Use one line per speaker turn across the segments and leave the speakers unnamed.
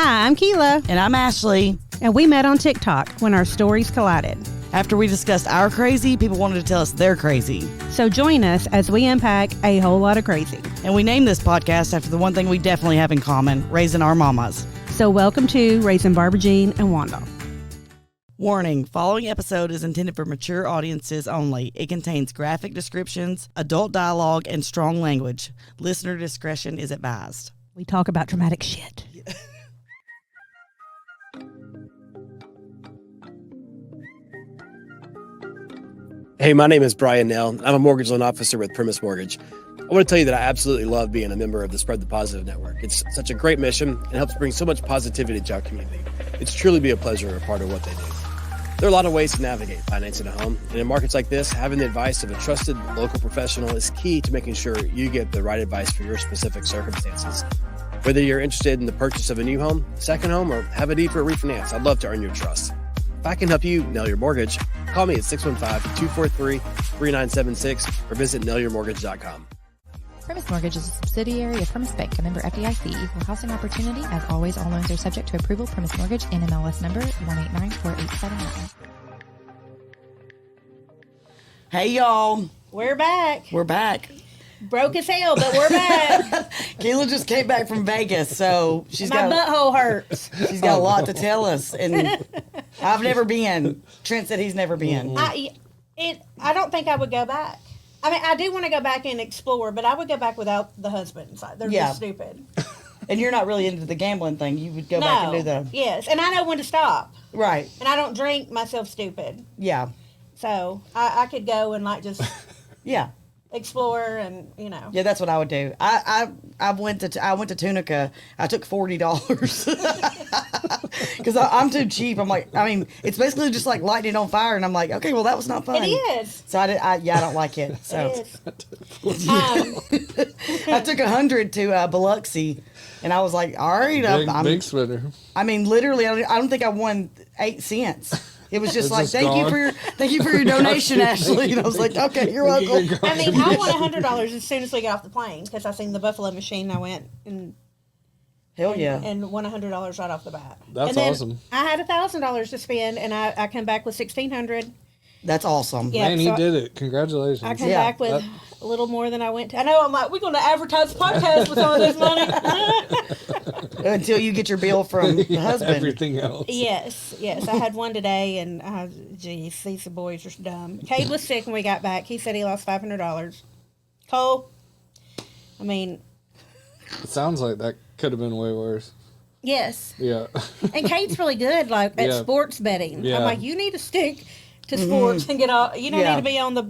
Hi, I'm Keela.
And I'm Ashley.
And we met on TikTok when our stories collided.
After we discussed our crazy, people wanted to tell us they're crazy.
So join us as we unpack a whole lot of crazy.
And we named this podcast after the one thing we definitely have in common, raising our mamas.
So welcome to Raising Barbara Jean and Wanda.
Warning, following episode is intended for mature audiences only. It contains graphic descriptions, adult dialogue, and strong language. Listener discretion is advised.
We talk about dramatic shit.
Hey, my name is Brian Nell. I'm a mortgage loan officer with Primis Mortgage. I want to tell you that I absolutely love being a member of the Spread the Positive Network. It's such a great mission and helps bring so much positivity to our community. It's truly be a pleasure a part of what they do. There are a lot of ways to navigate financing a home, and in markets like this, having the advice of a trusted local professional is key to making sure you get the right advice for your specific circumstances. Whether you're interested in the purchase of a new home, second home, or have a need for a refinance, I'd love to earn your trust. If I can help you nail your mortgage, call me at 615-243-3976 or visit nailyourmortgage.com.
Primis Mortgage is a subsidiary of Primis Bank, a member FDIC, equal housing opportunity. As always, all loans are subject to approval. Primis Mortgage, NMLS number 1894879.
Hey, y'all.
We're back.
We're back.
Broke as hell, but we're back.
Keila just came back from Vegas, so
My butthole hurts.
She's got a lot to tell us. And I've never been. Trent said he's never been.
I don't think I would go back. I mean, I do want to go back and explore, but I would go back without the husband side. They're just stupid.
And you're not really into the gambling thing. You would go back and do the...
Yes, and I know when to stop.
Right.
And I don't drink myself stupid.
Yeah.
So I could go and just...
Yeah.
Explore and,
Yeah, that's what I would do. I went to Tunica. I took $40 because I'm too cheap. I'm like, it's basically just like lighting it on fire, and I'm like, okay, well, that was not fun.
It is.
So I don't like it. So
it is.
I took 100 to Biloxi, and I was like, all right, I'm
big spinner.
Literally, I don't think I won 8 cents. It was just like, thank you for your donation, Ashley. And I was like, okay, you're welcome.
I won $100 as soon as we got off the plane because I seen the Buffalo machine. I went and and won $100 right off the bat.
That's awesome.
I had $1,000 to spend, and I come back with $1,600.
That's awesome.
Yeah,
Man, he did it. Congratulations.
I come back with a little more than I went to. I know, I'm like, we're going to advertise the podcast with all this money.
Until you get your bill from the husband.
Everything else.
Yes. I had one today, and geez, these boys are dumb. Cade was sick when we got back. He said he lost $500. Cole,
it sounds like that could have been way worse.
Yes.
Yeah.
And Cade's really good, at sports betting.
Yeah.
I'm like, you need to stick to sports and get off. You don't need to be on the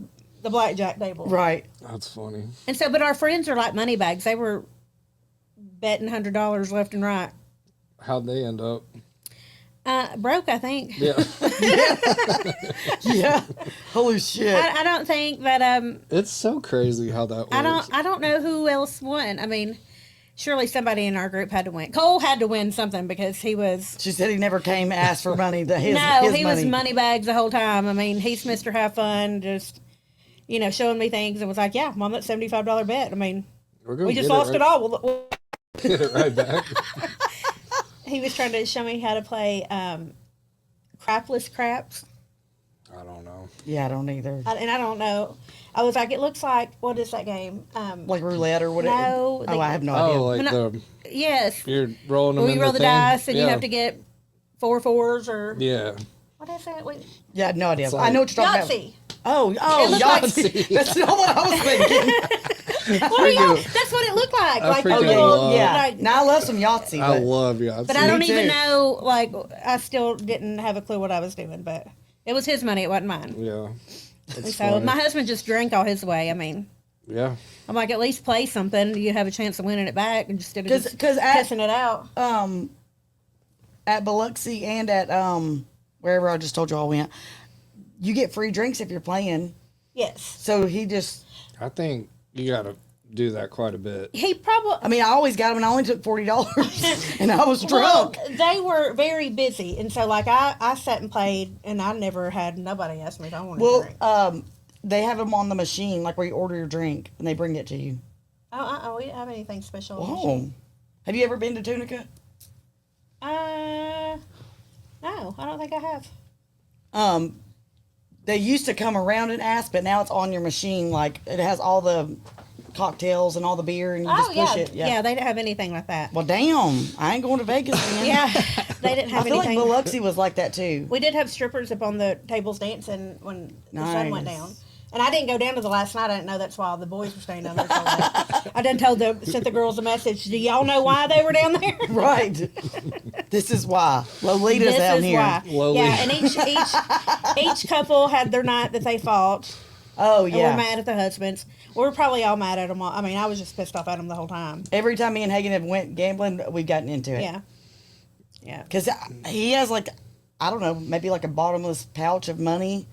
blackjack table.
Right.
That's funny.
And so, but our friends are like money bags. They were betting $100 left and right.
How'd they end up?
Broke, I think.
Yeah.
Yeah. Holy shit.
I don't think that
It's so crazy how that works.
I don't know who else won. Surely somebody in our group had to win. Cole had to win something because he was...
She said he never came asked for money. His
was money bags the whole time. He's Mr. Have Fun, just, showing me things and was like, yeah, I'm on that $75 bet. We just lost it all. We'll
get it right back.
He was trying to show me how to play crapless craps.
I don't know.
Yeah, I don't either.
And I don't know. I was like, it looks like, what is that game?
Like roulette or whatever?
No.
I have no idea.
Yes.
You're rolling them in
you roll the
thing?
dice and you have to get 4 4s or...
Yeah.
What is that?
Yeah, no idea.
Like,
I know what you're talking
Yahtzee.
about. Oh, Yahtzee. That's not what I was thinking.
That's what it looked like.
Now I love some Yahtzee.
I love Yahtzee.
But I don't even know, I still didn't have a clue what I was doing, but it was his money, it wasn't mine.
Yeah.
So my husband just drank all his way.
Yeah. I'm
like, at least play something. You have a chance of winning it back instead of just pissing it out.
At Biloxi and at wherever I just told you I went, you get free drinks if you're playing.
Yes.
So
I think you got to do that quite a bit.
He probably...
I always got them, and I only took $40, and I was drunk.
Well, they were very busy, and so, I sat and played, and I never had... Nobody asked me if I wanted to drink.
They have them on the machine, where you order your drink, and they bring it to you.
Oh, we didn't have anything special.
Oh. Have you ever been to Tunica?
No, I don't think I have.
They used to come around and ask, but now it's on your machine. Like it has all the cocktails and all the beer, and you just push it.
Yeah, they didn't have anything like that.
Well, damn, I ain't going to Vegas then.
Yeah, they didn't have
I feel
anything.
like Biloxi was like that too.
We did have strippers up on the tables dancing when the sun went
Nice.
down. And I didn't go down to the last night. I didn't know that's why the boys were staying down there so late. I done sent the girls a message. Do y'all know why they were down there?
Right. This is why Lolita's
This
down
is
here.
why.
Lolita.
Yeah, and each couple had their night that they fought.
Oh
And
yeah.
we're mad at the husbands. We're probably all mad at them. I mean, I was just pissed off at them the whole time.
Every time me and Hagen have went gambling, we've gotten into it.
Yeah. Yeah.
Because he has like, I don't know, maybe like a bottomless pouch of money,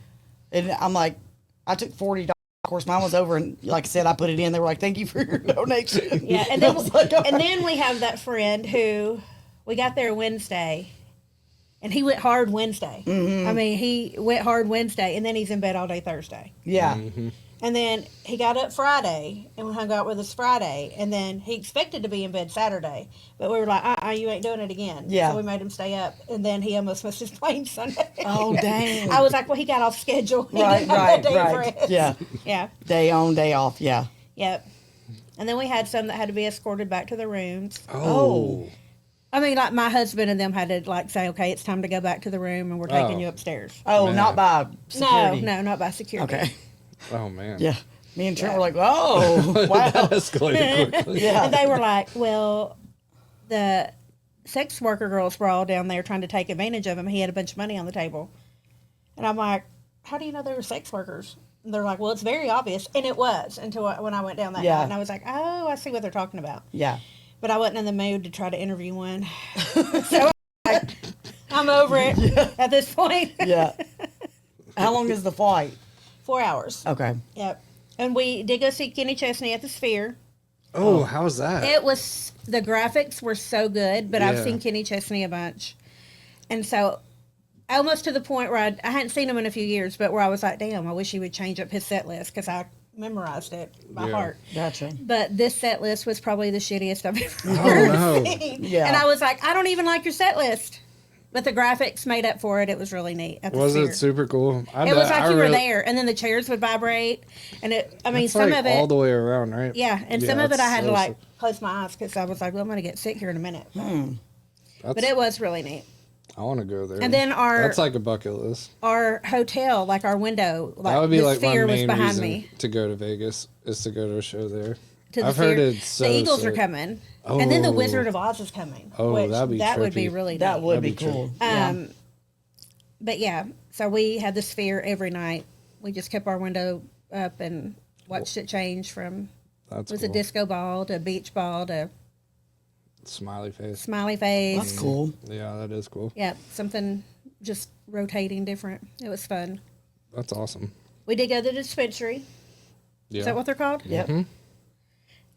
and I'm like, I took $40. Of course, mine was over, and like I said, I put it in. They were like, "Thank you for your donation."
Yeah, and
I
then
was like, "All
and
right."
then we have that friend who we got there Wednesday, and he went hard Wednesday. I mean, he went hard Wednesday, and then he's in bed all day Thursday.
Yeah.
And then he got up Friday and hung out with us Friday, and then he expected to be in bed Saturday, but we were like, you ain't doing it again.
Yeah.
So we made him stay up, and then he almost missed his plane Sunday.
Oh dang.
I was like, well, he got off schedule. He
Right,
didn't have that day of
right.
rest.
Yeah.
Yeah.
Day on, day off. Yeah.
Yep. And then we had some that had to be escorted back to their rooms.
Oh.
I mean, like my husband and them had to like say, okay, it's time to go back to the room, and we're taking
Oh.
you upstairs.
Oh,
Man.
not by security.
No, not by security.
Okay.
Oh man.
Yeah. Me and Trent were like, "Oh, wow."
That escalated quickly.
Yeah.
And they were like, well, the sex worker girls were all down there trying to take advantage of him. He had a bunch of money on the table. And I'm like, how do you know they were sex workers? And they're like, well, it's very obvious. And it was when I went down that
Yeah.
night. And I was like, oh, I see what they're talking about.
Yeah.
But I wasn't in the mood to try to interview one. So I'm over it at this point.
Yeah. How long is the flight?
4 hours.
Okay.
Yep. And we did go see Kenny Chesney at the Sphere.
Oh, how's that?
It was, the graphics were so good, but I've
Yeah.
seen Kenny Chesney a bunch. And so, almost to the point where I hadn't seen him in a few years, but where I was like, damn, I wish he would change up his set list because I memorized it by
Yeah.
heart.
Gotcha.
But this set list was probably the shittiest I've
Oh,
ever
no.
seen.
Yeah.
And I was like, I don't even like your set list. But the graphics made up for it. It was really neat. At the
Was
Sphere.
it super cool?
It was like you were there, and then the chairs would vibrate, and
It's
some
like
of it,
all the way around, right?
yeah, and some of it
it's
I had to
so
like
sick.
close my eyes because I was like, well, I'm gonna get sick here in a minute.
That's,
But it was really neat.
I want to go there.
And then
that's like a bucket list.
our hotel, like our window, like
That would be
the
like my
Sphere was
main
behind
reason
me.
to go to Vegas is to go to a show there.
To the
I've heard
Sphere.
it's so
the Eagles
sick.
are coming, and then the
Oh.
Wizard of Oz is coming.
Oh,
which
that'd be
would be
trippy.
really
That
neat.
would be
That'd be
cool.
Um, But yeah, so we had the Sphere every night. We just kept our window up and watched it change from
That's
was
cool.
a disco ball to beach ball to
Smiley face.
smiley face.
That's cool.
Yeah, that is cool.
Yeah, something just rotating different. It was fun.
That's awesome.
We did go to the dispensary.
Yeah.
Is that what they're called?
Yep.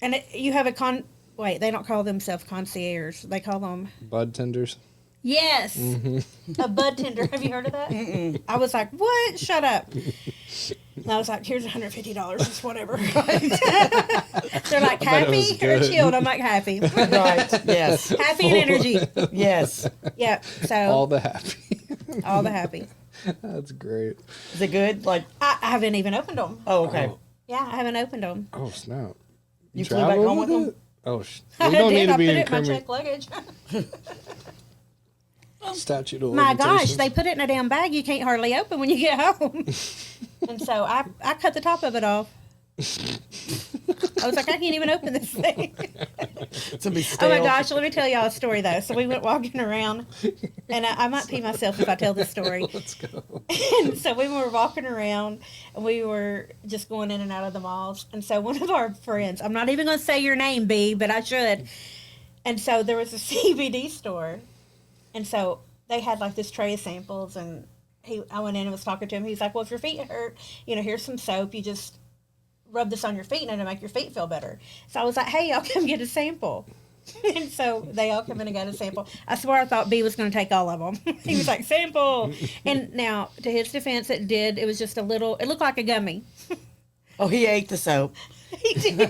And you have a wait, they don't call themselves concierge. They call them,
Bud tenders.
yes, a bud tender. Have you heard of that? I was like, what? Shut up. And I was like, here's $150. It's whatever. They're like,
bet it was
happy or
good.
chilled? I'm like, happy.
Right. Yes.
Happy and energy.
Yes.
Yeah, so
All the happy.
all the happy.
That's great.
Is it good? Like,
I haven't even opened them.
oh, okay.
Oh.
Yeah, I haven't opened them.
Oh, snap.
You flew back
traveled
home with them?
it? Oh,
I
we don't
did.
need
I
to
put
be
it in my
incriminated.
check luggage.
Statute of
My gosh,
limitations.
they put it in a damn bag you can't hardly open when you get home. And so I cut the top of it off. I was like, I can't even open this thing.
It's gonna be
Oh
stale.
my gosh, let me tell y'all a story though. So we went walking around, and I might pee myself if I tell this story.
Let's go.
And so we were walking around, and we were just going in and out of the malls. And so one of our friends, I'm not even going to say your name, B, but I should. And so there was a CBD store. And so they had like this tray of samples, and I went in and was talking to him. He's like, well, if your feet hurt, here's some soap. You just rub this on your feet and it'll make your feet feel better. So I was like, hey, y'all come get a sample. And so they all come in and got a sample. I swear I thought B was going to take all of them. He was like, sample. And now, to his defense, it was just a little, it looked like a gummy.
Oh, he ate the soap.
He did.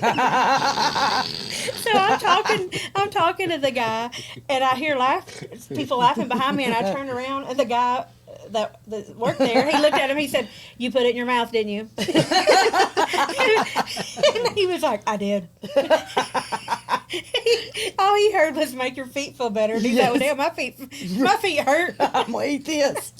So I'm talking to the guy, and I hear people laughing behind me, and I turn around, and the guy that worked there, he looked at him, he said, "You put it in your mouth, didn't you?" And he was like, "I did." All he heard was "make your feet feel better." And he's like, "Well, damn, my feet hurt."
I'm gonna eat this.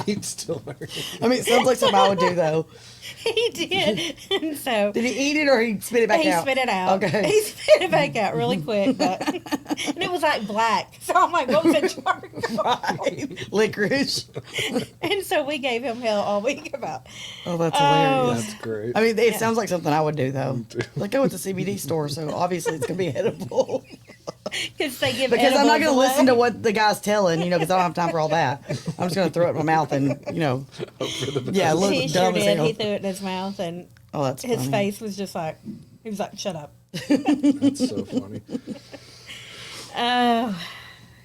Feet still hurt.
I mean, it sounds like something I would do though.
He did. And so
Did he eat it or he spit it back out?
He spit it out.
Okay.
He spit it back out really quick, but and it was like black. So I'm like, what was that charcoal?
Right. Licorice.
And so we gave him hell all week about.
Oh, that's hilarious.
That's great.
I mean, it sounds like something I would do though. Like I went to CBD store, so obviously it's gonna be edible.
Because they give
Because I'm not
edibles
gonna listen to
away.
what the guy's telling, because I don't have time for all that. I'm just gonna throw it in my mouth and yeah, look
He
dumb
sure
as
did.
hell.
He threw it in his mouth, and
Oh, that's
his
funny.
face was just like, he was like, "Shut up."
That's so funny.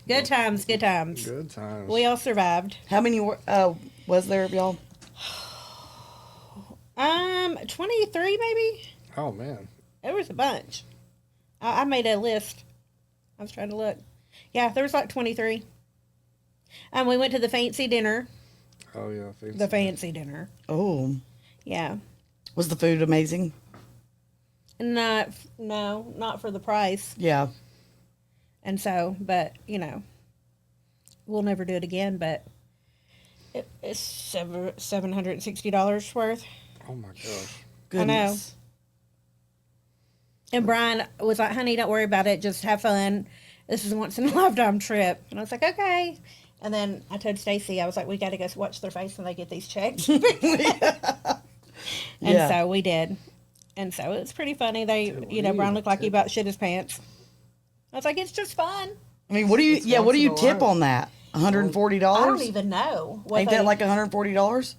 Good times, good times.
Good times.
We all survived.
How many was there of y'all?
23 maybe.
Oh man.
There was a bunch. I made a list. I was trying to look. Yeah, there was like 23. We went to the fancy dinner.
Oh yeah.
The fancy dinner.
Oh,
Yeah.
was the food amazing?
Not for the price.
Yeah.
And so, but we'll never do it again. But it's $760 worth.
Oh my gosh.
Goodness.
And Brian was like, "Honey, don't worry about it. Just have fun. This is a once in a lifetime trip." And I was like, "Okay." And then I told Stacy, I was like, "We got to go watch their face when they get these checks." And
Yeah.
so we did. And so it was pretty funny. Brian looked like he about shit his pants. I was like, "It's just fun."
I mean, what do you
once in a
tip
while.
on that? $140?
I don't even know.
Ain't that like $140?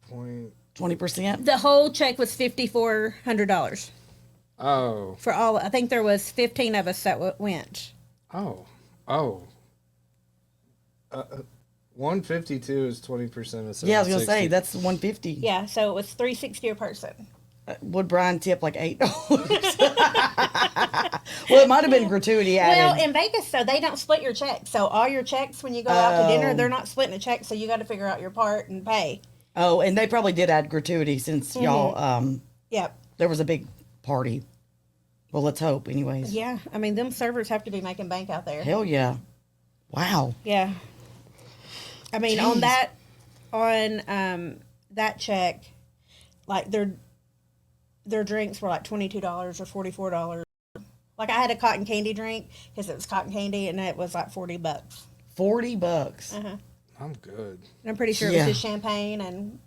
Point.
20%?
The whole check was $5,400
Oh.
for all. I think there was 15 of us that went.
Oh. 152 is 20% of.
Yeah, I was gonna say
760.
that's 150.
Yeah, so it was $360 a person.
Would Brian tip like $8? Well, it might have been gratuity added.
Well, in Vegas, so they don't split your checks. So all your checks when you go out to dinner, they're not splitting a check. So you got to figure out your part and pay.
Oh, and they probably did add gratuity since y'all
Yep.
there was a big party. Well, let's hope, anyways.
Yeah, I mean, them servers have to be making bank out there.
Hell yeah! Wow.
Yeah. I mean,
Jeez.
on that check, like their drinks were like $22 or $44. Like I had a cotton candy drink because it was cotton candy, and it was like $40.
$40.
Uh-huh.
I'm good.
And I'm pretty sure it
Yeah.
was just champagne and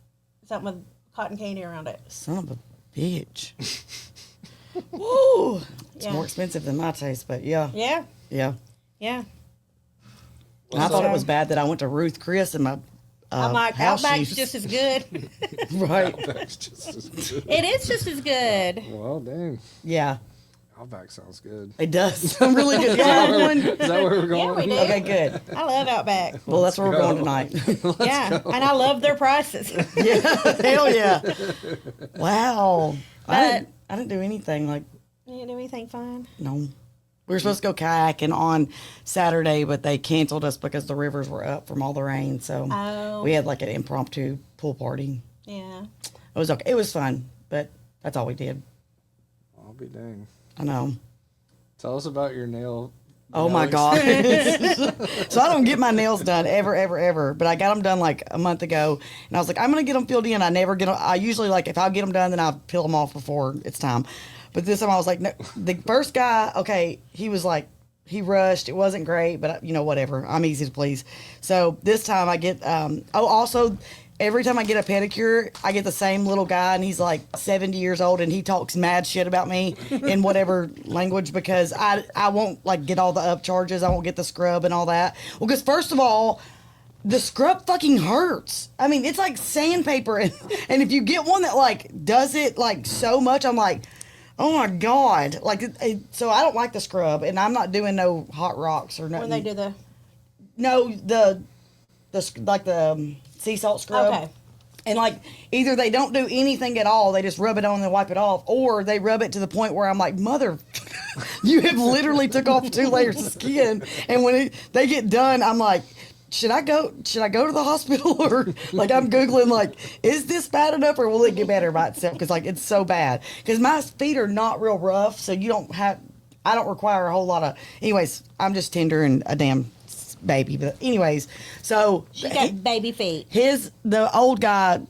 something with cotton candy around it.
Son of a bitch. Woo! It's
Yeah.
more expensive than my taste, but yeah.
Yeah,
Yeah.
yeah.
And I thought it was bad that I went to Ruth Chris and my
I'm like,
house
Outback's
shoes.
just as good.
Right.
That's just as good.
It is just as good.
Well, dang.
Yeah.
Outback sounds good.
It does. I'm really good. Yeah, one.
Is that where we're going?
Yeah, we do.
Okay, good.
I love Outback.
Well, that's where we're
go.
going tonight.
Yeah, and I love their prices.
Yeah. Hell yeah. Wow.
But-
I didn't do anything like
You didn't do anything fun?
no. We were supposed to go kayaking on Saturday, but they canceled us because the rivers were up from all the rain. So
Oh.
we had like an impromptu pool party.
Yeah.
It was okay. It was fun, but that's all we did.
I'll be dang.
I know.
Tell us about your nail.
Oh my God. So I don't get my nails done ever. But I got them done like a month ago. And I was like, I'm going to get them filled in. I never get them. I usually like, if I get them done, then I'll peel them off before it's time. But this time I was like, no. The first guy, okay, he was like, he rushed. It wasn't great, but whatever. I'm easy to please. So this time I get, also every time I get a pedicure, I get the same little guy, and he's like 70 years old, and he talks mad shit about me in whatever language because I won't like get all the up charges. I won't get the scrub and all that. Well, because first of all, the scrub fucking hurts. I mean, it's like sandpaper, and if you get one that like does it like so much, I'm like, oh my God. Like, so I don't like the scrub, and I'm not doing no hot rocks or nothing.
When they do the
No, the sea salt scrub.
okay.
And like either they don't do anything at all, they just rub it on and then wipe it off, or they rub it to the point where I'm like, mother, you have literally took off 2 layers of skin. And when they get done, I'm like, should I go to the hospital? Or like I'm Googling like, is this bad enough or will it get better by itself? Because like it's so bad. Because my feet are not real rough, so I don't require a whole lot of. Anyways, I'm just tender and a damn baby. But anyways, so
She got baby feet.
the old guy.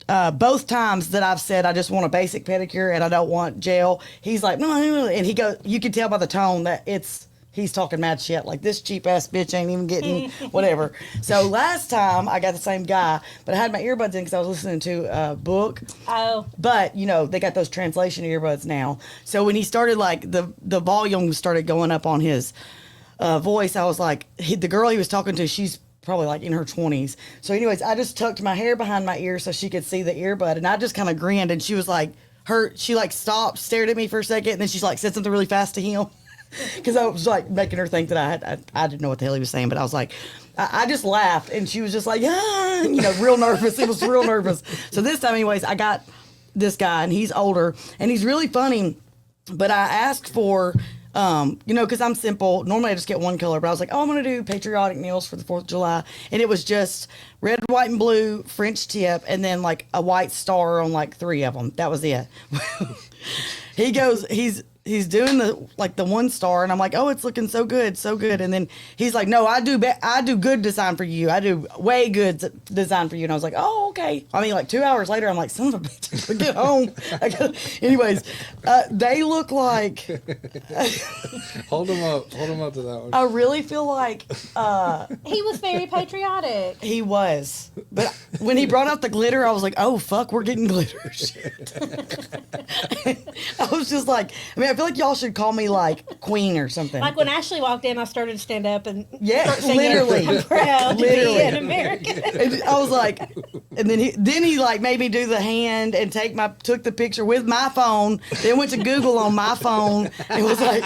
Both times that I've said I just want a basic pedicure and I don't want gel, he's like, no, and he goes. You can tell by the tone that he's talking mad shit. Like this cheap ass bitch ain't even getting whatever. So last time I got the same guy, but I had my earbuds in because I was listening to a book.
Oh.
But they got those translation earbuds now. So when he started like the volume started going up on his voice, I was like, the girl he was talking to, she's probably like in her 20s. So anyways, I just tucked my hair behind my ear so she could see the earbud, and I just kind of grinned, and she was like, she like stopped, stared at me for a second, and then she's like said something really fast to him. Because I was like making her think that I didn't know what the hell he was saying, but I was like, I just laughed, and she was just like, real nervous. It was real nervous. So this time, anyways, I got this guy, and he's older, and he's really funny. But I asked for, because I'm simple. Normally I just get one color, but I was like, I'm going to do patriotic nails for the 4th of July. And it was just red, white, and blue French tip, and then like a white star on like 3 of them. That was it. He goes, he's doing the 1 star, and I'm like, oh, it's looking so good. And then he's like, no, I do good design for you. I do way good design for you. And I was like, oh, okay. I mean, like 2 hours later, I'm like, son of a bitch, get home. Anyways, they look like.
Hold them up to that one.
I really feel like
He was very patriotic.
he was, but when he brought out the glitter, I was like, oh fuck, we're getting glitter. I was just like, I feel like y'all should call me like Queen or something.
Like when Ashley walked in, I started to stand up and
Yeah,
start singing,
literally.
I'm proud to
Literally.
be an American.
And I was like, and then he like made me do the hand and took the picture with my phone, then went to Google on my phone and was like,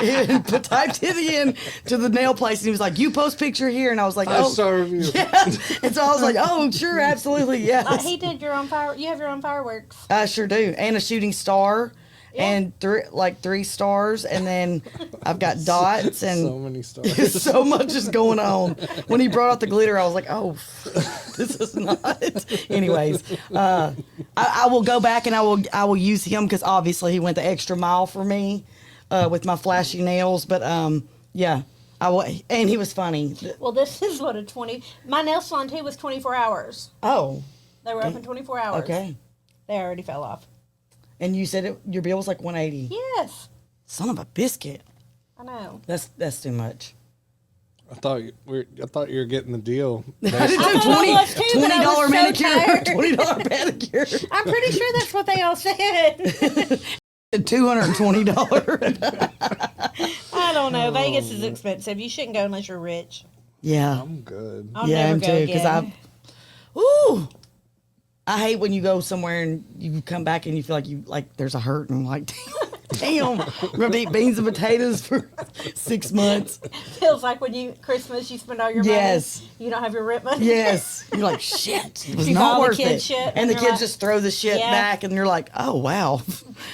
typed it in to the nail place, and he was like, you post picture here, and I was like, oh,
5-star review.
yeah. And so I was like, oh, sure, absolutely, yes.
He did your own you have your own fireworks.
I sure do, and a shooting star.
Yeah.
And 3 stars, and then I've got dots, and
So many stars.
so much is going on. When he brought out the glitter, I was like, oh, this is not. Anyways, I will go back and I will use him because obviously he went the extra mile for me with my flashy nails. But yeah, I will, and he was funny.
Well, this is what my nail salon too was 24 hours.
Oh,
They were open 24 hours.
okay.
They already fell off.
And you said your bill was like $180.
Yes.
Son of a biscuit.
I know.
That's too much.
I thought you were getting the deal.
I did
I thought I was too, but I was so
manicure,
tired.
$20 pedicure.
I'm pretty sure that's what they all said.
$220.
I don't know. Vegas is expensive. You shouldn't go unless you're rich.
Yeah.
I'm good.
I'll
Yeah,
never
I'm
go
too, because
again.
I hate when you go somewhere and you come back and you feel like there's a hurt and like, damn, we're gonna eat beans and potatoes for 6 months.
Feels like when Christmas you spend all your
Yes.
money. You don't have your rent money.
Yes, you're like shit. It was
You buy
not
all the
worth
kid
it.
shit,
and
and
the
you're
kids
like-
just throw the shit
Yeah.
back, and you're like, oh wow.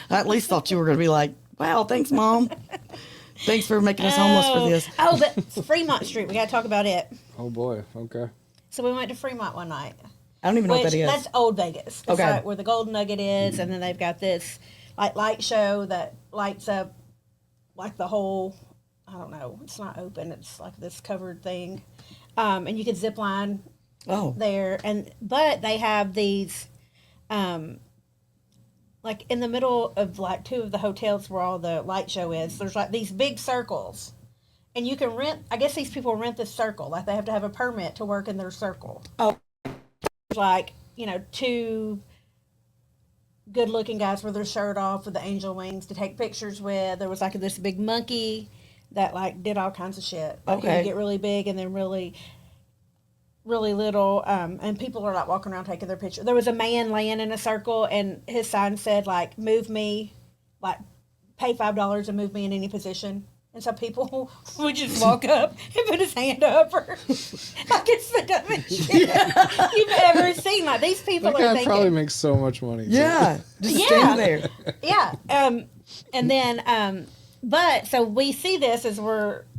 I at least thought you were gonna be like, wow, thanks mom. Thanks for making us homeless for this.
Oh, but Fremont Street. We got to talk about it.
Oh boy. Okay.
So we went to Fremont one night.
I don't even know what that is.
That's Old Vegas. It's
Okay.
like where the Golden Nugget is, and then they've got this like light show that lights up like the whole. I don't know. It's not open. It's like this covered thing, and you could zip line
Oh,
there. But they have these, like in the middle of like 2 of the hotels where all the light show is. There's like these big circles, and you can rent. I guess these people rent this circle. Like they have to have a permit to work in their circle.
Oh.
Like 2 good looking guys with their shirt off with the angel wings to take pictures with. There was like this big monkey that like did all kinds of shit. Like he
Okay.
would get really big and then really little, and people are like walking around taking their picture. There was a man laying in a circle and his sign said like, move me, like pay $5 and move me in any position. And so people would just walk up and put his hand up her. Like it's the dumbest shit you've ever seen. Like these people
That
are
guy
thinking.
probably makes so much money. Too.
Yeah, just stand there.
Yeah. And then, but so we see this as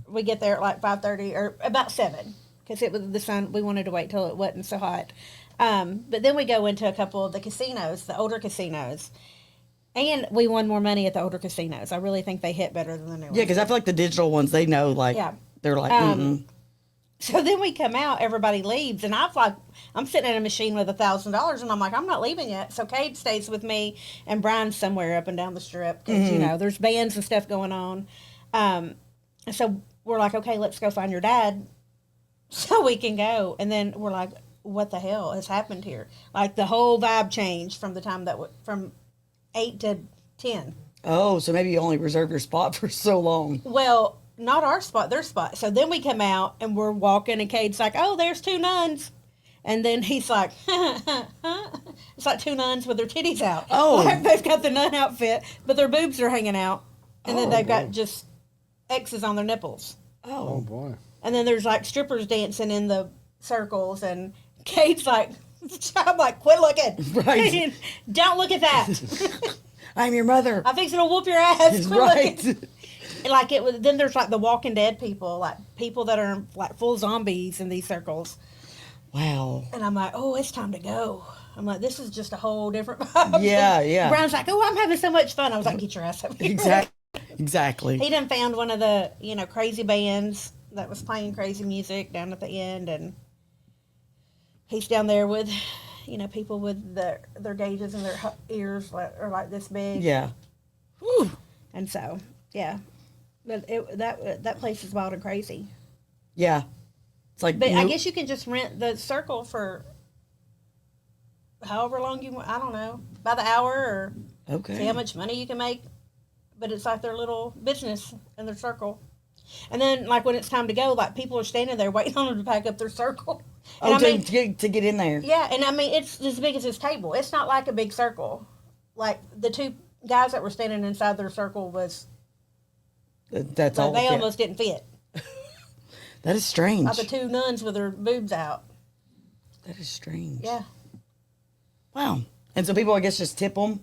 we get there at like 5:30 or about 7 because it was the sun. We wanted to wait till it wasn't so hot. But then we go into a couple of the casinos, the older casinos. And we won more money at the older casinos. I really think they hit better than the new ones.
Yeah, because I feel like the digital ones, they know, like, they're like,
So then we come out, everybody leaves, and I'm sitting at a machine with $1,000, and I'm like, I'm not leaving yet. So Cade stays with me, and Brian's somewhere up and down the strip because there's bands and stuff going on. So we're like, okay, let's go find your dad, so we can go. And then we're like, what the hell has happened here? Like the whole vibe changed from the time from 8 to 10.
Oh, so maybe you only reserve your spot for so long.
Well, not our spot, their spot. So then we come out and we're walking and Cade's like, oh, there's 2 nuns. And then he's like, it's like 2 nuns with their titties out.
Oh.
Like they've got the nun outfit, but their boobs are hanging out. And then they've got just X's on their nipples.
Oh boy.
And then there's like strippers dancing in the circles. And Cade's like, I'm like, quit looking.
Right.
Don't look at that.
I'm your mother.
I'm fixing to whoop your ass. Quit
Right.
looking. Like it was. Then there's like the Walking Dead people, like people that are like full zombies in these circles.
Wow.
And I'm like, oh, it's time to go. I'm like, this is just a whole different vibe.
Yeah, yeah.
Brian's like, oh, I'm having so much fun. I was like, get your ass up here.
Exactly.
He done found one of the crazy bands that was playing crazy music down at the end, and he's down there with people with their gauges and their ears are like this big.
Yeah. Whew.
And so yeah. But that place is wild and crazy.
Yeah. It's like,
But I guess you can just rent the circle for however long you want. I don't know, by the hour or see how much money you can make. But it's like their little business in their circle. And then, like when it's time to go, like people are standing there waiting on them to pack up their circle. And
to get in there.
Yeah, and I mean it's as big as this table. It's not like a big circle. Like the 2 guys that were standing inside their circle was.
That's all.
They almost didn't fit.
That is strange.
Like the 2 nuns with their boobs out.
That is strange.
Yeah.
Wow. And so people, I guess, just tip them?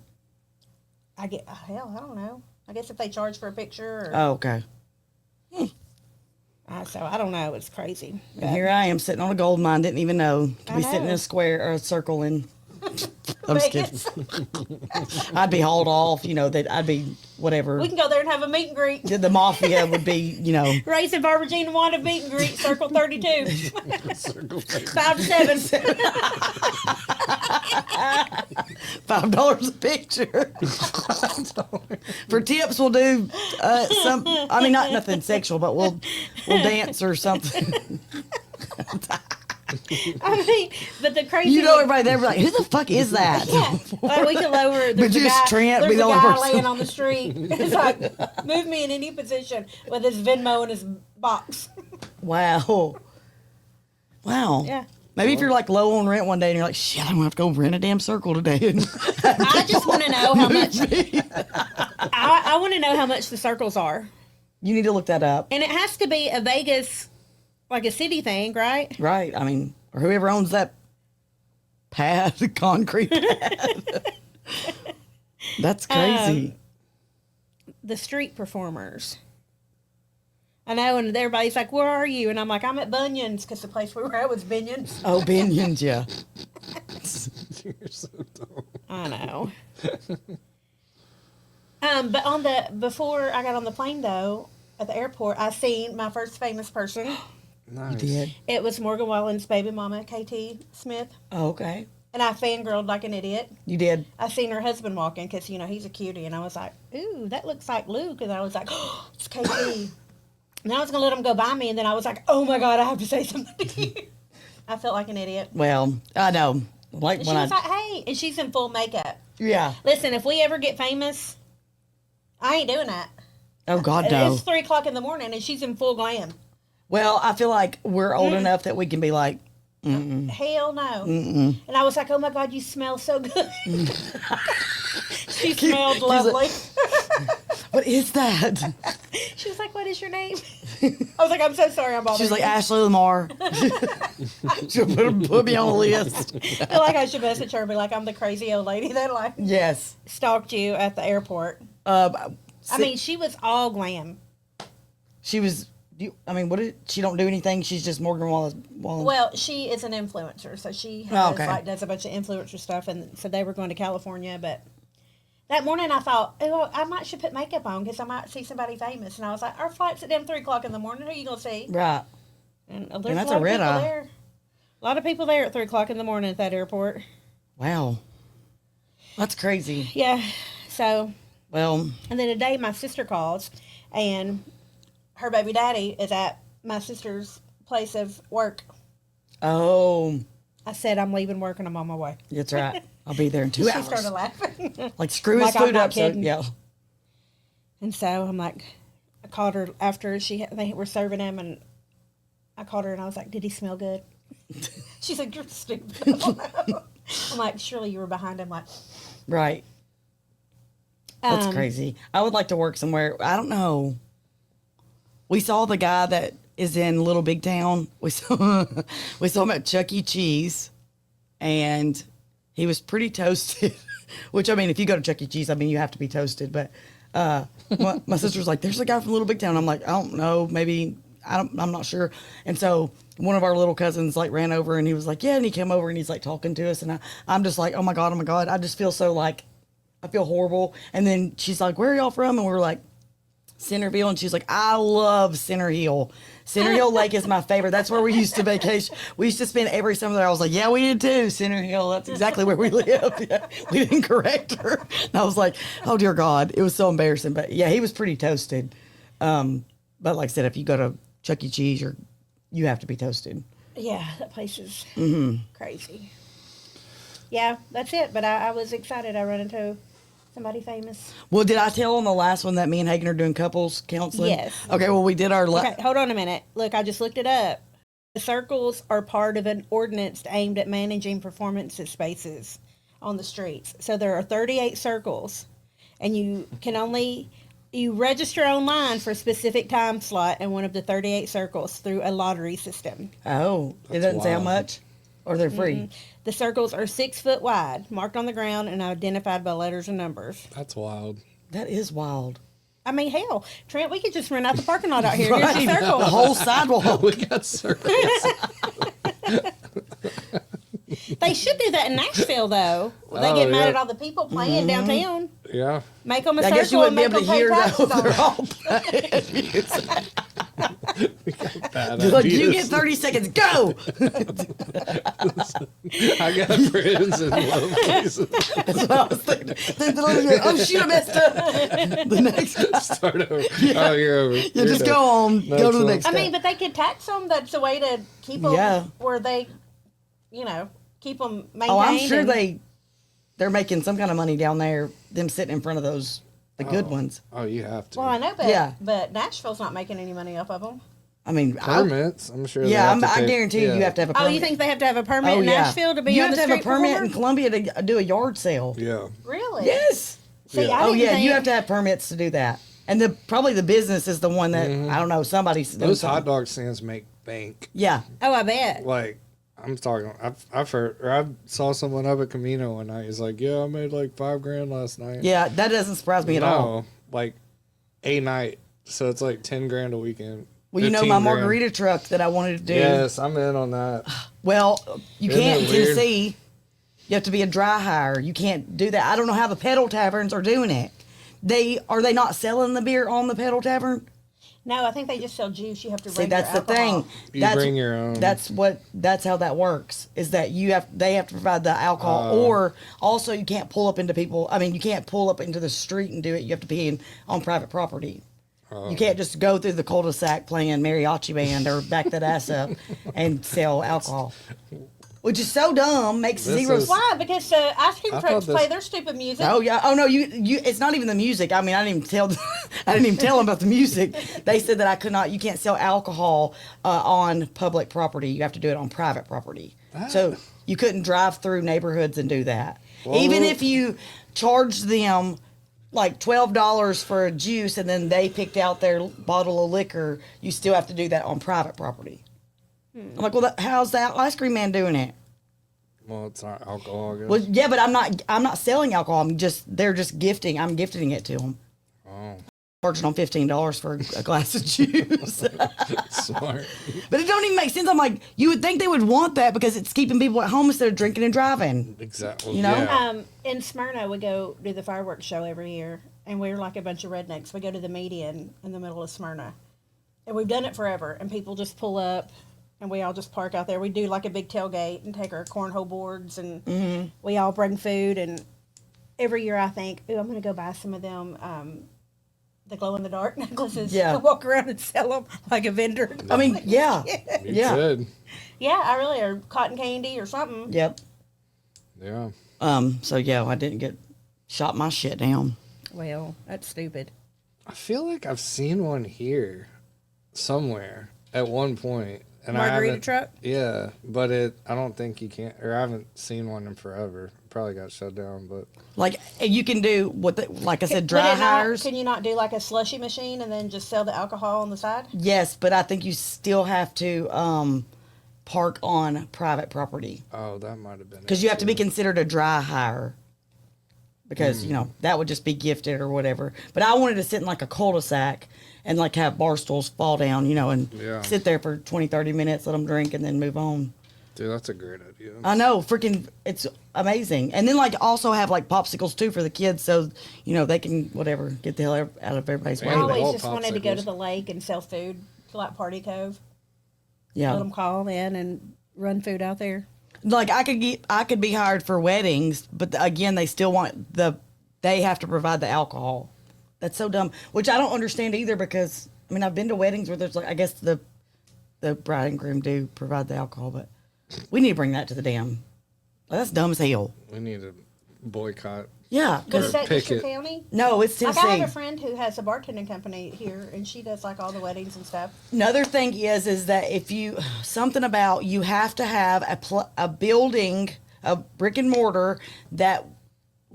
I don't know. I guess if they charge for a picture. Or,
Oh, okay.
so I don't know. It's crazy.
And here I am sitting on a gold mine. Didn't even know. To
I
be sitting in
know.
a square or a circle in. I'm just kidding. I'd be hauled off. I'd be whatever.
We can go there and have a meet and greet.
The mafia would be,
Race and Barbara Jean and Wanda meet and greet, Circle 32. 5 to 7.
$5 a picture. For tips, we'll do some. I mean, not nothing sexual, but we'll dance or something.
I mean, but the crazy.
Everybody there be like, who the fuck is that?
Yeah, like we can lower. There's
just
a guy,
Trent
there's
be the
a
only
guy
person.
laying on the street. It's like move me in any position with his Venmo in his box.
Wow.
Yeah.
Maybe if you're like low on rent one day and you're like, shit, I'm gonna have to go rent a damn circle today.
I just want to know how much. I want to know how much the circles are,
You need to look that up.
and it has to be a Vegas, like a city thing, right?
Right. I mean, or whoever owns that pad, the concrete pad. That's crazy.
The street performers. I know, and everybody's like, where are you? And I'm like, I'm at Bunyan's, because the place we were at was Binion's.
Oh, Binions, yeah.
You're so dumb.
I know. But before I got on the plane, though, at the airport, I seen my first famous person.
Nice.
You did?
It was Morgan Wallen's baby mama, KT Smith.
Oh, okay.
And I fangirled like an idiot.
You did?
I seen her husband walking because, he's a cutie. And I was like, ooh, that looks like Luke. And I was like, oh, it's KT. And I was going to let him go by me. And then I was like, oh, my God, I have to say something to you. I felt like an idiot.
Well, I know. Like
And
when
she was like, hey. And she's in full makeup.
Yeah.
Listen, if we ever get famous, I ain't doing that.
Oh, God, no.
It's 3 o'clock in the morning and she's in full glam.
Well, I feel like we're old enough that we can be like, mm-mm.
Hell no.
Mm-mm.
And I was like, oh my God, you smell so good. She smelled lovely.
What is that?
She was like, "What is your name?" I was like, "I'm so sorry, I'm bothering
She was like,
you."
Ashley Lamar. She'll put me on a list.
I feel like I should message her and be like, "I'm the crazy old lady that like
Yes.
stalked you at the airport." I mean, she was all glam.
She was. What did she don't do anything? She's just Morgan Wallen.
Well, she is an influencer, so she has,
okay.
like, does a bunch of influencer stuff, and so they were going to California. But that morning, I thought, oh, I might should put makeup on because I might see somebody famous. And I was like, our flight's at them 3:00 in the morning. Who are you gonna see?
Right.
And there's
that's
a lot
a red
of people
eye.
there. A lot of people there at 3:00 in the morning at that airport.
Wow. That's crazy.
Yeah. So.
Well.
And then today, my sister calls, and her baby daddy is at my sister's place of work.
Oh.
I said, I'm leaving work and I'm on my way.
That's right. I'll be there in 2
She
hours.
started laughing.
Like, screw his
Like, I'm
food
not
up. So,
kidding.
yeah.
And so I'm like, I called her after they were serving him, and I called her and I was like, did he smell good? She's like, you're stupid. I don't know. I'm like, surely you were behind him. Like,
Right. That's crazy. I would like to work somewhere. I don't know. We saw the guy that is in Little Big Town. We saw him at Chuck E. Cheese, and he was pretty toasted. Which, I mean, if you go to Chuck E. Cheese, I mean, you have to be toasted. But my sister's like, "There's a guy from Little Big Town." I'm like, I don't know, maybe I'm not sure. And so one of our little cousins like ran over, and he was like, "Yeah," and he came over and he's like talking to us, and I'm just like, oh my god, I just feel so like I feel horrible. And then she's like, "Where are y'all from?" And we're like, Centerville. And she's like, "I love Center Hill. Center Hill Lake is my favorite. That's where we used to vacation. We used to spend every summer there." I was like, "Yeah, we did too. Center Hill. That's exactly where we live." Yeah, we didn't correct her. And I was like, oh dear God. It was so embarrassing. But yeah, he was pretty toasted. But like I said, if you go to Chuck E. Cheese, you have to be toasted.
yeah, that place is crazy. Yeah, that's it. But I was excited. I run into somebody famous.
Well, did I tell on the last one that me and Hagen are doing couples counseling?
Yes.
Okay, well, we did our
Okay, hold on a minute. Look, I just looked it up. The circles are part of an ordinance aimed at managing performance spaces on the streets. So there are 38 circles, and you register online for a specific time slot in one of the 38 circles through a lottery system.
Oh, it
That's
doesn't sound
wild.
much? Or they're free?
The circles are 6 foot wide, marked on the ground, and identified by letters and numbers.
That's wild.
That is wild.
I mean, hell, Trent, we could just rent out the parking lot out here. Here's your circle.
The whole sidewalk.
We got circles.
They should do that in Nashville, though. They
Oh,
get mad
yeah.
at all the people playing downtown.
Yeah.
Make them a
I guess you
circle and
wouldn't be
make
able
them
to
pay
hear
taxes
though.
on
They're
it.
all
Bad
like, you
ideas.
get 30 seconds, go!
I got friends in low places.
That's what I was thinking. Oh, shoot, I messed up. The next,
Start over. Oh, you're over.
yeah, just go on. Go to the next
I
step.
mean, but they could tax them. That's a way to keep them
Yeah.
where they, keep them maintained.
Oh, I'm sure
and-
they're making some kind of money down there, them sitting in front of those, the good ones.
Oh, you have to.
Well, I know, but
Yeah.
but Nashville's not making any money off of them.
I mean,
Permits. I'm sure.
yeah,
they have to
I
take-
guarantee you have to have a
Oh,
permit.
you think they have to have a permit
Oh,
in
yeah.
Nashville to be
you
on
have
the
to have a
street
permit
performer?
in Columbia to do a yard sale.
Yeah.
Really?
Yes.
See,
Yeah.
I
Oh
didn't
yeah,
think,
you have to have permits to do that. And probably the business is the one that I don't know. Somebody's doing
Those hot
something.
dog stands make bank.
Yeah.
Oh, I bet.
Like, I'm talking. I've heard. Or I saw someone up at Camino one night. He's like, "Yeah, I made like $5,000 last night."
Yeah, that doesn't surprise me at all.
No, like a night. So it's like $10,000 a weekend.
Well, you know
15
my
grand.
margarita truck that I wanted to do.
Yes, I'm in on that.
Well, you
Isn't
can't in
it weird?
Tennessee. You have to be a dry hire. You can't do that. I don't know how the pedal taverns are doing it. Are they not selling the beer on the pedal tavern?
No, I think they just sell juice. You have to
See,
bring
that's
your
the
alcohol.
thing.
You bring your own.
That's how that works. Is that they have to provide the alcohol,
Oh.
or also you can't pull up into people. I mean, you can't pull up into the street and do it. You have to be on private property.
Oh.
You can't just go through the cul-de-sac playing mariachi band or back that ass up and sell alcohol, which is so dumb. Makes
This
zero.
is-
Why? Because the ice cream
I
trucks
thought
play
this-
their stupid music.
Oh yeah. Oh no. You. It's not even the music. I mean, I didn't even tell. I didn't even tell them about the music. They said that I could not. You can't sell alcohol on public property. You have to do it on private property. So you couldn't drive through neighborhoods and do that.
Well-
Even if you charge them like $12 for a juice and then they picked out their bottle of liquor, you still have to do that on private property. I'm like, well, how's that ice cream man doing it?
Well, it's not alcohol, I guess.
Well, yeah, but I'm not selling alcohol. They're just gifting. I'm gifting it to them.
Oh,
Charging on $15 for a glass of juice.
smart.
But it don't even make sense. I'm like, you would think they would want that because it's keeping people at home instead of drinking and driving.
Exactly.
You know?
Yeah.
In Smyrna, we go do the fireworks show every year, and we're like a bunch of rednecks. We go to the median in the middle of Smyrna, and we've done it forever. And people just pull up, and we all just park out there. We do like a big tailgate and take our cornhole boards, and we all bring food. And every year I think, ooh, I'm going to go buy some of them. The glow in the dark necklaces.
Yeah.
Walk around and sell them like a vendor.
I mean, yeah.
You
Yeah.
could.
Yeah, I really, or cotton candy or something.
Yep.
Yeah.
So yeah, I didn't get shot my shit down.
Well, that's stupid.
I feel like I've seen one here somewhere at one point. And I
Margarita
haven't,
truck?
Yeah, but I don't think you can, or I haven't seen one in forever. Probably got shut down, but
Like you can do like I said,
Would
dry
it not-
hires.
Can you not do like a slushy machine and then just sell the alcohol on the side?
Yes, but I think you still have to park on private property
oh, that might have been
because
it,
you have to be
too.
considered a dry hire. Because you know that would just be gifted or whatever. But I wanted to sit in like a cul-de-sac and like have bar stools fall down, you know, and
Yeah.
sit there for 20, 30 minutes, let them drink, and then move on.
Dude, that's a great idea.
I know, freaking, it's amazing. And then like also have like popsicles too for the kids, so you know they can whatever get the hell out of everybody's
Man,
I
way.
they
always
all
just wanted to go to
popsicles.
the lake and sell food to like Party Cove.
Yeah,
Let them call in and run food out there.
like I could be hired for weddings, but again they still want they have to provide the alcohol. That's so dumb, which I don't understand either because I mean I've been to weddings where there's like I guess the bride and groom do provide the alcohol, but we need to bring that to the dam. That's dumb as hell.
We need to boycott.
Yeah,
But is
'cause-
that just your
picket.
county?
no, it's
Like
Tennessee.
I have a friend who has a bartending company here, and she does like all the weddings and stuff.
Another thing is that if you something about you have to have a building, a brick and mortar that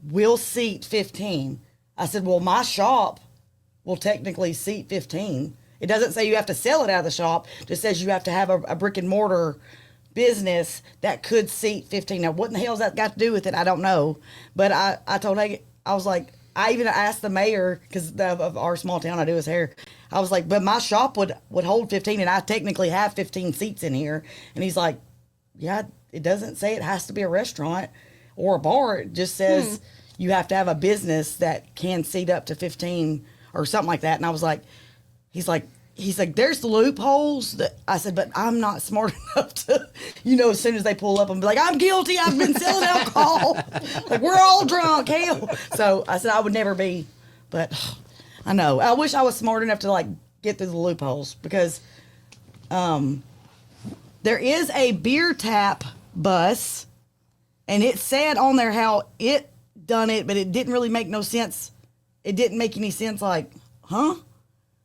will seat 15. I said, well, my shop will technically seat 15. It doesn't say you have to sell it out of the shop. It just says you have to have a brick and mortar business that could seat 15. Now, what in the hell's that got to do with it? I don't know. But I told Hagen, I was like, I even asked the mayor, because of our small town, I do his hair. I was like, but my shop would hold 15, and I technically have 15 seats in here. And he's like, yeah, it doesn't say it has to be a restaurant or a bar. It just says you have to have a business that can seat up to 15 or something like that. And I was like, he's like, there's the loopholes. That I said, but I'm not smart enough to, you know, as soon as they pull up and be like, I'm guilty. I've been selling alcohol. Like, we're all drunk. Hell. So I said, I would never be. But I know. I wish I was smart enough to, like, get through the loopholes because there is a beer tap bus, and it said on there how it done it, but it didn't really make no sense. It didn't make any sense, like, huh?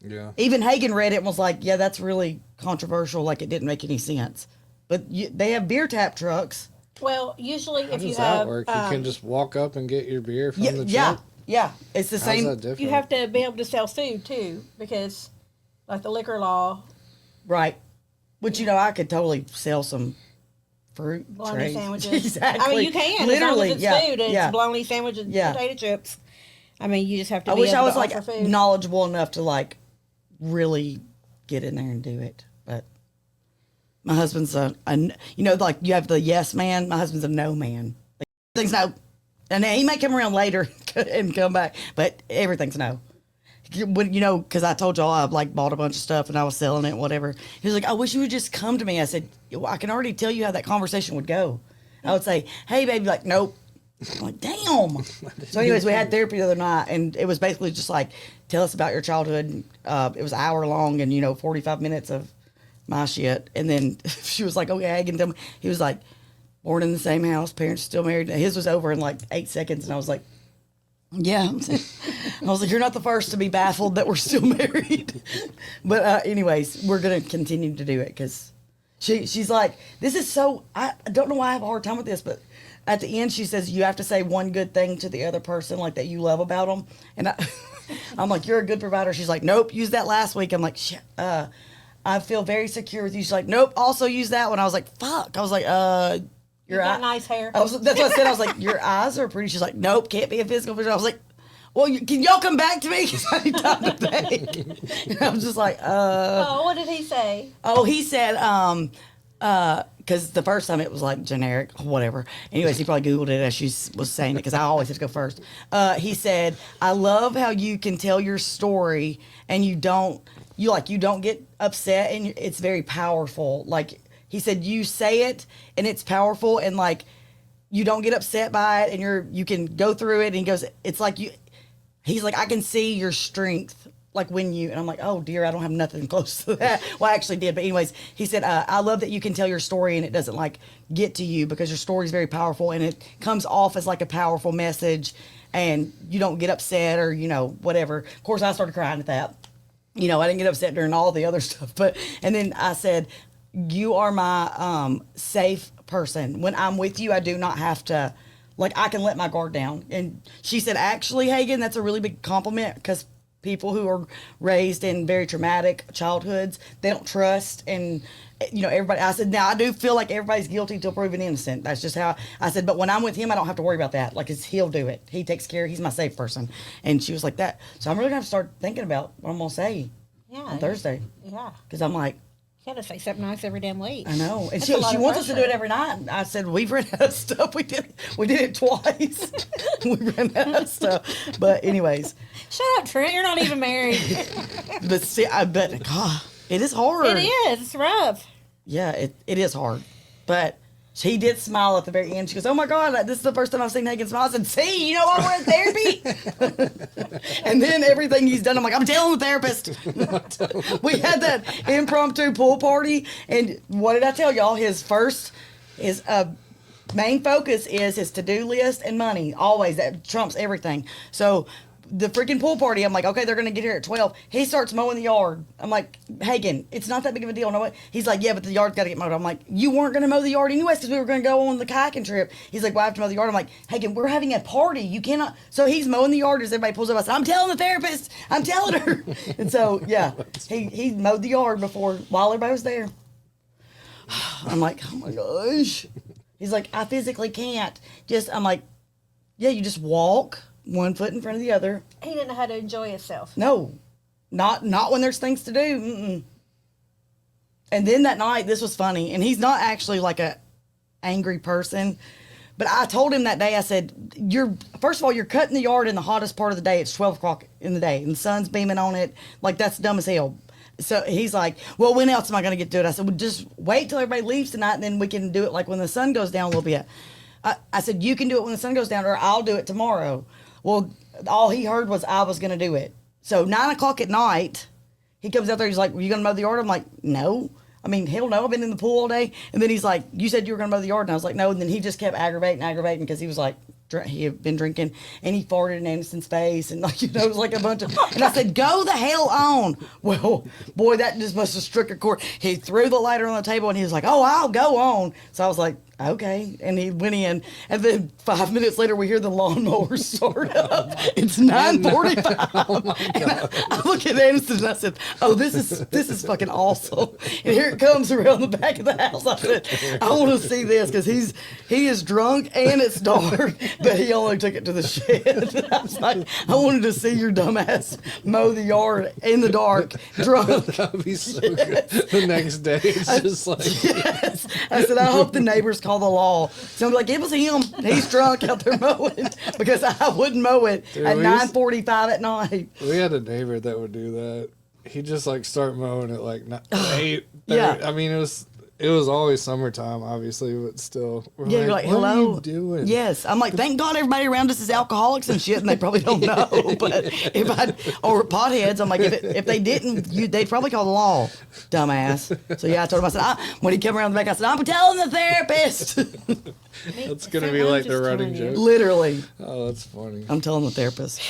Yeah.
Even Hagen read it and was like, yeah, that's really controversial. Like, it didn't make any sense. But they have beer tap trucks.
Well, usually
How
if you
does that
have,
work? You can just walk up and get your beer from
Yeah,
the
yeah,
truck?
yeah. It's the
How's
same.
that different?
you have to be able to sell food too, because like the liquor law,
Right. Which, you know, I could totally sell some fruit
bologna
trays.
sandwiches.
Exactly.
I mean, you can
Literally,
as long as it's
yeah,
food and
yeah.
it's bologna sandwich and
Yeah.
potato chips. I mean, you just have to.
I
be
wish
able
I was
to
like
offer food.
knowledgeable enough to like really get in there and do it. But my husband's you know, like you have the yes man. My husband's a no man. Like, everything's no, and he may come around later and come back, but everything's no. When, you know, because I told y'all I like bought a bunch of stuff and I was selling it, whatever. He was like, I wish you would just come to me. I said, well, I can already tell you how that conversation would go. I would say, hey, baby, like, nope. I'm like, damn. So, anyways, we had therapy the other night, and it was basically just like, tell us about your childhood. It was an hour long, and 45 minutes of my shit. And then she was like, okay, I can tell me. He was like, born in the same house, parents still married. His was over in like 8 seconds, and I was like, yeah. I was like, you're not the first to be baffled that we're still married. But anyways, we're gonna continue to do it because she's like, this is so. I don't know why I have a hard time with this, but at the end, she says, you have to say one good thing to the other person, like that you love about them. And I'm like, you're a good provider. She's like, nope, use that last week. I'm like, shit, I feel very secure with you. She's like, nope, also use that one. I was like, fuck. I was like,
You got nice hair.
that's what I said. I was like, your eyes are pretty. She's like, nope, can't be a physical picture. I was like, well, can y'all come back to me? Because I need time to think. And I was just like,
Oh, what did he say?
Oh, he said, because the first time it was like generic, whatever. Anyways, he probably Googled it as she was saying it because I always have to go first. He said, I love how you can tell your story and you don't get upset and it's very powerful. Like he said, you say it and it's powerful and like you don't get upset by it and you can go through it. And he goes, it's like he's like, I can see your strength. Like when and I'm like, oh dear, I don't have nothing close to that. Well, I actually did. But anyways, he said, I love that you can tell your story and it doesn't like get to you because your story is very powerful and it comes off as like a powerful message and you don't get upset or, whatever. Of course, I started crying at that. I didn't get upset during all the other stuff. And then I said, you are my safe person. When I'm with you, I do not have to, like, I can let my guard down. And she said, actually, Hagen, that's a really big compliment because people who are raised in very traumatic childhoods, they don't trust. And, everybody, I said, now I do feel like everybody's guilty till proven innocent. That's just how I said, but when I'm with him, I don't have to worry about that. Like, he'll do it. He takes care. He's my safe person. And she was like that. So I'm really going to start thinking about what I'm going to say on Thursday.
Yeah.
Because I'm like,
you got to say something nice every damn week.
I know. And
That's
she
a lot of
wants us to do
pressure.
it every night. And I said, we've run out of stuff. We did it twice. We ran out of stuff. But anyways.
Shut up, Trent. You're not even married.
But see, I bet, God, it is hard.
It is. It's rough.
Yeah, it is hard. But she did smile at the very end. She goes, oh my God, this is the first time I've seen Hagen smile. I said, see, you know why we're in therapy? And then everything he's done, I'm like, I'm telling the therapist. We had that impromptu pool party. And what did I tell y'all? His main focus is his to-do list and money. Always. That trumps everything. So the freaking pool party, I'm like, okay, they're going to get here at 12. He starts mowing the yard. I'm like, Hagen, it's not that big of a deal. No, he's like, yeah, but the yard's got to get mowed. I'm like, you weren't going to mow the yard anyways because we were going to go on the kayaking trip. He's like, well, I have to mow the yard. I'm like, Hagen, we're having a party. You cannot. So he's mowing the yard as everybody pulls up. I said, I'm telling the therapist. I'm telling her. And so, yeah, he mowed the yard while everybody was there. I'm like, oh my gosh. He's like, I physically can't. I'm like, yeah, you just walk. One foot in front of the other.
He didn't know how to enjoy himself.
No, not when there's things to do. Mm-mm. And then that night, this was funny. And he's not actually like a angry person. But I told him that day, I said, first of all, you're cutting the yard in the hottest part of the day. It's 12 o'clock in the day. And the sun's beaming on it. Like, that's dumb as hell. So he's like, well, when else am I going to get to it? I said, well, just wait till everybody leaves tonight. And then we can do it like when the sun goes down a little bit. I said, you can do it when the sun goes down or I'll do it tomorrow. Well, all he heard was I was going to do it. So 9 o'clock at night, he comes out there. He's like, were you going to mow the yard? I'm like, no. I mean, hell no. I've been in the pool all day. And then he's like, you said you were going to mow the yard. And I was like, no. And then he just kept aggravating because he was like, he had been drinking and he farted in Anderson's face. And like, it was like a bunch of, and I said, go the hell on. Well, boy, that just must have struck a chord. He threw the lighter on the table and he was like, oh, I'll go on. So I was like, okay. And he went in. And then 5 minutes later, we hear the lawnmower start up. It's 9:45. Oh my God. I look at Anderson and I said, oh, this is fucking awesome. And here it comes around the back of the house. I said, I want to see this because he is drunk and it's dark, but he only took it to the shed. I was like, I wanted to see your dumbass mow the yard in the dark, drunk.
That would be so good. The next day, it's just like...
Yes. I said, I hope the neighbors call the law. So I'm like, it was him. He's drunk out there mowing because I wouldn't mow it at 9:45 at night.
We had a neighbor that would do that. He'd just like start mowing at like 8.
Yeah.
I mean, it was always summertime, obviously, but still. We're
Yeah, you're like,
what
hello.
are you doing?
Yes. I'm like, thank God everybody around us is alcoholics and shit, and they probably don't know. But or potheads, I'm like, if they didn't, they'd probably call the law, dumbass. So yeah, I told him, I said, when he came around the back, I said, I'm telling the therapist.
That's going to be like the running joke.
Literally.
Oh, that's funny.
I'm telling the therapist.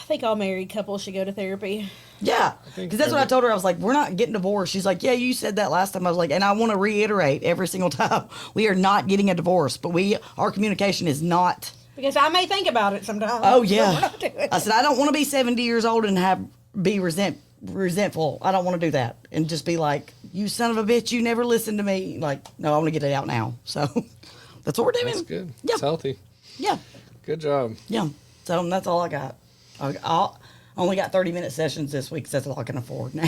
think all married couples should go to therapy.
Yeah, because that's what I told her. I was like, we're not getting divorced. She's like, yeah, you said that last time. I was like, and I want to reiterate every single time, we are not getting a divorce, but our communication is not.
Because I may think about it sometimes.
Oh,
but
yeah.
we're not doing it.
I said, I don't want to be 70 years old and be resentful. I don't want to do that. And just be like, you son of a bitch, you never listened to me. Like, no, I want to get it out now. So that's what we're doing.
That's good.
Yeah.
It's healthy.
Yeah.
Good job.
Yeah. So that's all I got. I only got 30-minute sessions this week 'cause that's all I can afford now.
I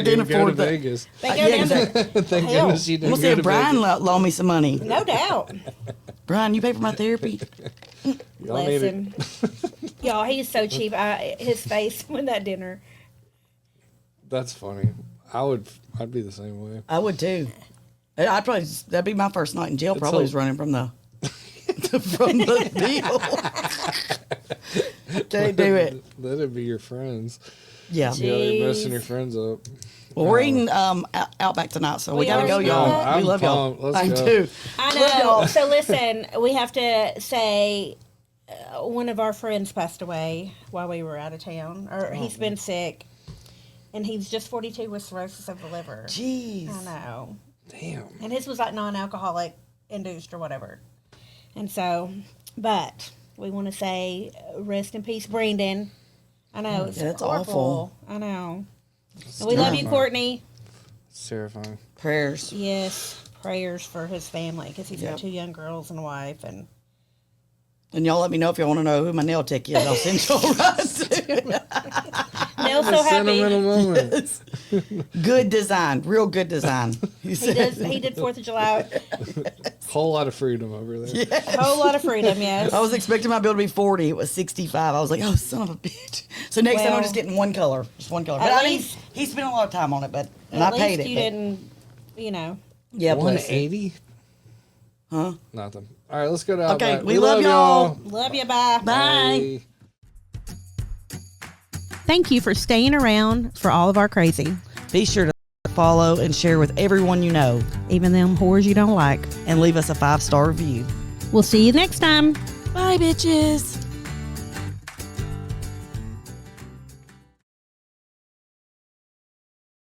can
go
afford
to
that.
Vegas.
They go
Yeah,
down to,
exactly.
Thank
Hell.
goodness you
I'm
didn't
going to see
go
if
to
Brian
Vegas.
loan me some money.
no doubt.
Brian, you pay for my therapy?
Y'all
Bless
need
him. Y'all, he's so cheap. His face when that dinner.
That's funny. I'd be the same way.
I would too. That'd be my first night in jail.
It's
Probably
a-
was running from the deal. Can't do it.
That'd be your friends.
Yeah.
Yeah, you're messing
Jeez.
your friends up.
Well, we're eating Outback tonight, so we
We
gotta go,
already
y'all.
know that.
We
I'm
love y'all.
pumped. Let's
I
go.
do.
I
Love
know.
y'all.
So listen, we have to say one of our friends passed away while we were out of town, or he's been sick, and he's just 42 with cirrhosis of the liver.
Jeez.
I know.
Damn.
And his was like non-alcoholic induced or whatever. And so, but we want to say rest in peace, Brandon. I know it's
Yeah, that's
horrible.
awful.
I know. And we love you, Courtney.
It's terrifying.
Prayers.
Yes, prayers for his family because he's
Yep.
got 2 young girls and a wife. And
And y'all let me know if y'all want to know who my nail tech is. I'll send y'all right to.
Nell's so
A
happy.
sentimental moment.
Good design. Real good design. He said.
He did 4th of July.
Whole lot of freedom over there.
A whole lot of freedom, yes.
I was expecting my bill to be 40. It was 65. I was like, oh, son of a bitch. So next time
Well,
I'm just getting one color. Just one color.
at
But I mean,
least-
he spent a lot of time on it, but and I
At
paid
least
it.
you
but-
didn't, you know.
Yeah, bless it.
180?
Huh?
Nothing. All right, let's go to
Okay,
Outback.
we love y'all.
Love you, bye.
Bye.
Thank you for staying around for all of our crazy.
Be sure to follow and share with everyone you know,
Even them whores you don't like.
and leave us a 5-star review.
We'll see you next time.
Bye, bitches.